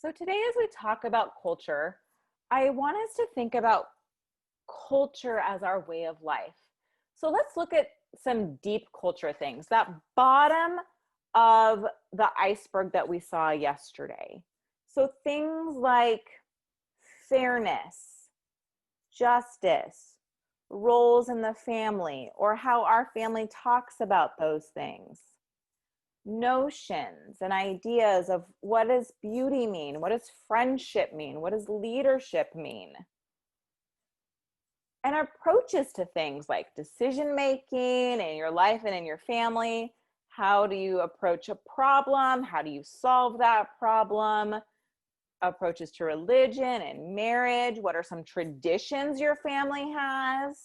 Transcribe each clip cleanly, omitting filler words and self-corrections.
So today, as we talk about culture, I want us to think about culture as our way of life. So let's look at some deep culture things, that bottom of the iceberg that we saw yesterday. So things like fairness, justice, roles in the family, or how our family talks about those things, notions and ideas of what does beauty mean, what does friendship mean, what does leadership mean, and approaches to things like decision making in your life and in your family. How do you approach a problem? How do you solve that problem? Approaches to religion and marriage. What are some traditions your family has?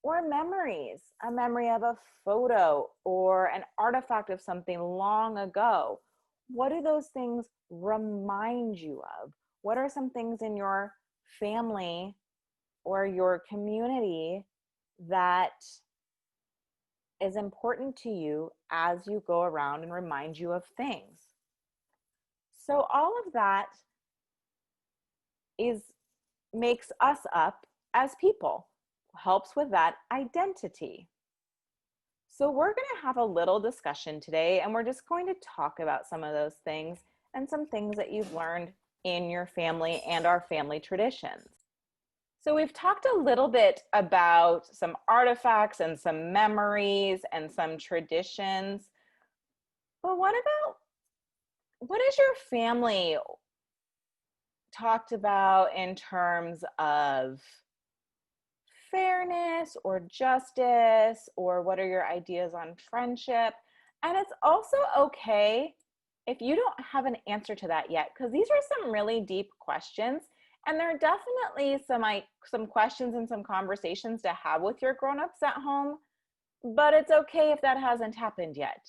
Or memories, a memory of a photo or an artifact of something long ago. What do those things remind you of? What are some things in your family or your community that is important to you as you go around and remind you of things? So all of that is makes us up as people, helps with that identity. So we're going to have a little discussion today, and we're just going to talk about some of those things and some things that you've learned in your family and our family traditions. So we've talked a little bit about some artifacts and some memories and some traditions. But what has your family talked about in terms of fairness or justice, or what are your ideas on friendship? And it's also okay if you don't have an answer to that yet, because these are some really deep questions, and there are definitely some questions and some conversations to have with your grown-ups at home, but it's okay if that hasn't happened yet.